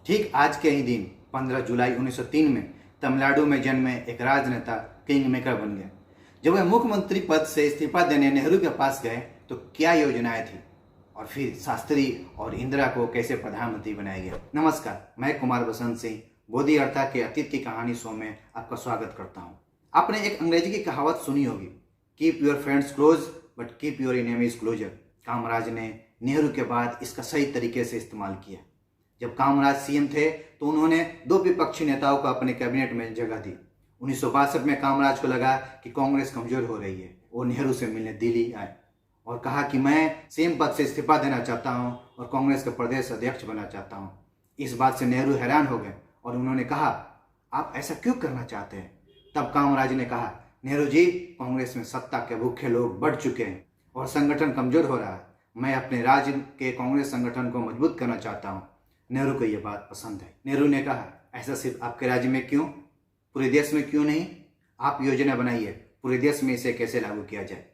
ठीक आज के ही दिन 15 जुलाई 1903 में तमिलनाडु में जन्मे एक राजनेता किंग मेकर बन गए। जब वह मुख्यमंत्री पद से इस्तीफा देने नेहरू के पास गए तो क्या योजनाएं थी और फिर शास्त्री और इंदिरा को कैसे प्रधानमंत्री बनाया गया। नमस्कार, मैं कुमार बसंत सिंह बोधी अर्था के अतीत की कहानी शो में आपका स्वागत करता हूँ। आपने एक अंग्रेजी की कहावत सुनी होगी, keep your friends close but keep your enemies closer. Kamaraj ने नेहरू के बाद इसका सही तरीके से इस्तेमाल किया। जब कामराज सीएम थे तो उन्होंने दो विपक्षी नेताओं को अपने कैबिनेट में जगह दी। 1962 में कामराज को लगा कि कांग्रेस कमजोर हो रही है। वो नेहरू से मिलने दिल्ली आए और कहा कि मैं सीएम पद से इस्तीफा देना चाहता हूं और कांग्रेस का प्रदेश अध्यक्ष बनना चाहता हूं। इस बात से नेहरू हैरान हो गए और उन्होंने कहा, आप ऐसा क्यों करना चाहते हैं? तब कामराज ने कहा, नेहरू जी, कांग्रेस में सत्ता के भूखे लोग बढ़ चुके हैं और संगठन कमजोर हो रहा है। मैं अपने राज्य के कांग्रेस संगठन को मजबूत करना चाहता हूँ। नेहरू को यह बात पसंद है। नेहरू ने कहा, ऐसा सिर्फ आपके राज्य में क्यों, पूरे देश में क्यों नहीं? आप योजना बनाइए, पूरे देश में इसे कैसे लागू किया जाए।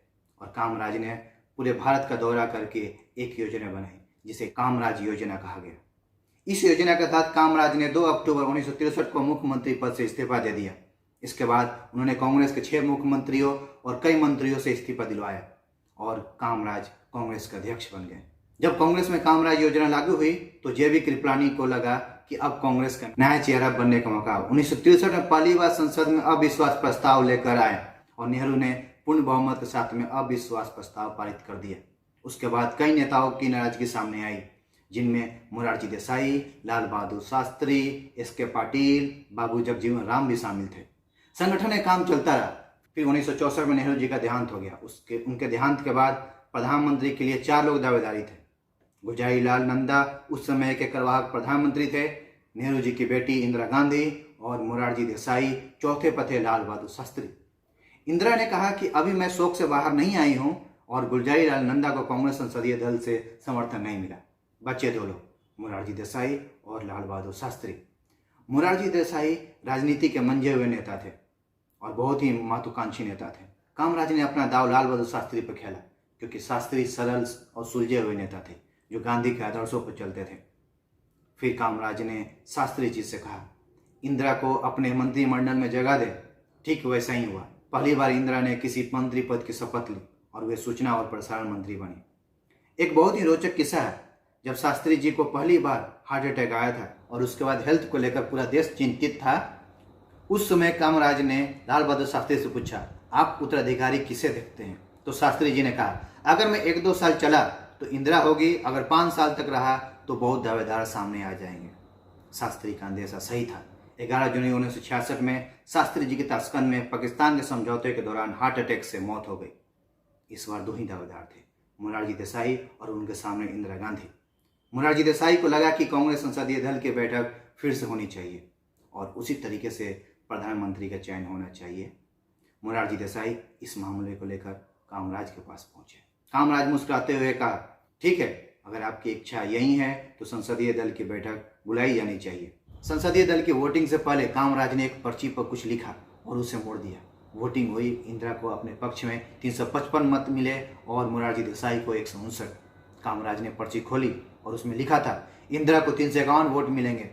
और कामराज ने पूरे भारत का दौरा करके एक योजना बनाई जिसे कामराज योजना कहा गया। इस योजना के तहत कामराज ने 2 अक्टूबर 1963 को मुख्यमंत्री पद से इस्तीफा दे दिया। इसके बाद उन्होंने कांग्रेस के 6 मुख्यमंत्रियों और कई मंत्रियों से इस्तीफा दिलवाया और कामराज कांग्रेस के अध्यक्ष बन गए। जब कांग्रेस में कामराज योजना लागू हुई तो जेबी कृपलानी को लगा कि अब कांग्रेस का नया चेहरा बनने का मौका। 1963 में पहली बार संसद में अविश्वास प्रस्ताव लेकर आए और नेहरू ने पूर्ण बहुमत के साथ में अविश्वास प्रस्ताव पारित कर दिया। उसके बाद कई नेताओं की नाराजगी सामने आई, जिनमें मोरारजी देसाई, लाल बहादुर शास्त्री, एस.के. पाटिल, बाबू जगजीवन राम भी शामिल थे। संगठन में काम चलता रहा। फिर 1964 में नेहरू जी का देहांत हो गया। उनके देहांत के बाद प्रधानमंत्री के लिए 4 लोग दावेदारी थे। गुलजारी लाल नंदा उस समय के कार्यवाहक प्रधानमंत्री थे, नेहरू जी की बेटी इंदिरा गांधी और मोरारजी देसाई चौथे पर थे लाल बहादुर शास्त्री। इंदिरा ने कहा कि अभी मैं शोक से बाहर नहीं आई हूं और गुलजारी लाल नंदा को कांग्रेस संसदीय दल से समर्थन नहीं मिला। बचे 2 लोग, मोरारजी देसाई और लाल बहादुर शास्त्री। मोरारजी देसाई राजनीति के मंझे हुए नेता थे और बहुत ही महत्वाकांक्षी नेता थे। कामराज ने अपना दाव लाल बहादुर शास्त्री पर खेला क्योंकि शास्त्री सरल और सुलझे हुए नेता थे जो गांधी के आदर्शों पर चलते थे। फिर कामराज ने शास्त्री जी से कहा, इंदिरा को अपने मंत्रिमंडल में जगह दे। ठीक वैसा ही हुआ। पहली बार इंदिरा ने किसी मंत्री पद की शपथ ली और वे सूचना और प्रसारण मंत्री बनी। एक बहुत ही रोचक किस्सा है, जब शास्त्री जी को पहली बार हार्ट अटैक आया था और उसके बाद हेल्थ को लेकर पूरा देश चिंतित था, उस समय कामराज ने लाल बहादुर शास्त्री से पूछा, आप उत्तराधिकारी किसे देखते हैं? तो शास्त्री जी ने कहा, अगर मैं 1-2 साल चला तो इंदिरा होगी, अगर 5 साल तक रहा तो बहुत दावेदार सामने आ जाएंगे। शास्त्री का अंदेशा सही था। 11 जनवरी 1966 में शास्त्री जी के ताशकंद में पाकिस्तान के समझौते के दौरान हार्ट अटैक से मौत हो गई। इस बार 2 ही दावेदार थे, मोरारजी देसाई और उनके सामने इंदिरा गांधी। मोरारजी देसाई को लगा कि कांग्रेस संसदीय दल की बैठक फिर से होनी चाहिए और उसी तरीके से प्रधानमंत्री का चयन होना चाहिए। मोरारजी देसाई इस मामले को लेकर कामराज के पास पहुंचे। कामराज मुस्कुराते हुए कहा, ठीक है, अगर आपकी इच्छा यही है तो संसदीय दल की बैठक बुलाई जानी चाहिए। संसदीय दल की वोटिंग से पहले कामराज ने एक पर्ची पर कुछ लिखा और उसे मोड़ दिया। वोटिंग हुई, इंदिरा को अपने पक्ष में 355 मत मिले और मोरारजी देसाई को 159। कामराज ने पर्ची खोली और उसमें लिखा था, इंदिरा को 351 वोट मिलेंगे।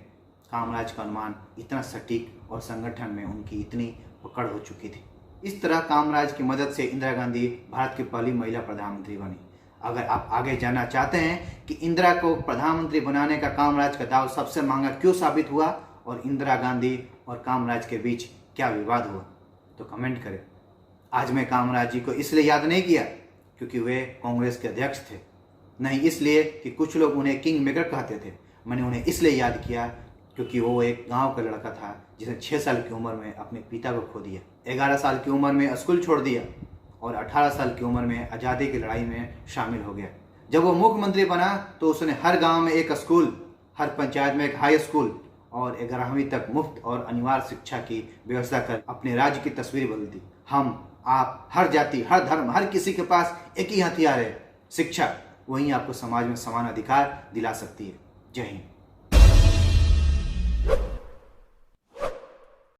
कामराज का अनुमान इतना सटीक और संगठन में उनकी इतनी पकड़ हो चुकी थी। इस तरह कामराज की मदद से इंदिरा गांधी भारत की पहली महिला प्रधानमंत्री बनी। अगर आप आगे जानना चाहते हैं कि इंदिरा को प्रधानमंत्री बनाने का कामराज का दाव सबसे महंगा क्यों साबित हुआ और इंदिरा गांधी और कामराज के बीच क्या विवाद हुआ, तो कमेंट करें। आज मैं कामराज जी को इसलिए याद नहीं किया क्योंकि वे कांग्रेस के अध्यक्ष थे, नहीं इसलिए कि कुछ लोग उन्हें किंग मेकर कहते थे। मैंने उन्हें इसलिए याद किया क्योंकि वो एक गांव का लड़का था जिसने 6 साल की उम्र में अपने पिता को खो दिया, 11 साल की उम्र में स्कूल छोड़ दिया और 18 साल की उम्र में आज़ादी की लड़ाई में शामिल हो गया। जब वो मुख्यमंत्री बना तो उसने हर गांव में एक स्कूल, हर पंचायत में एक हाई स्कूल और 11वीं तक मुफ्त और अनिवार्य शिक्षा की व्यवस्था कर अपने राज्य की तस्वीर बदल दी। हम, आप, हर जाति, हर धर्म, हर किसी के पास एक ही हथियार है, शिक्षा। वहीं आपको समाज में समान अधिकार दिला सकती है। जय हिंद।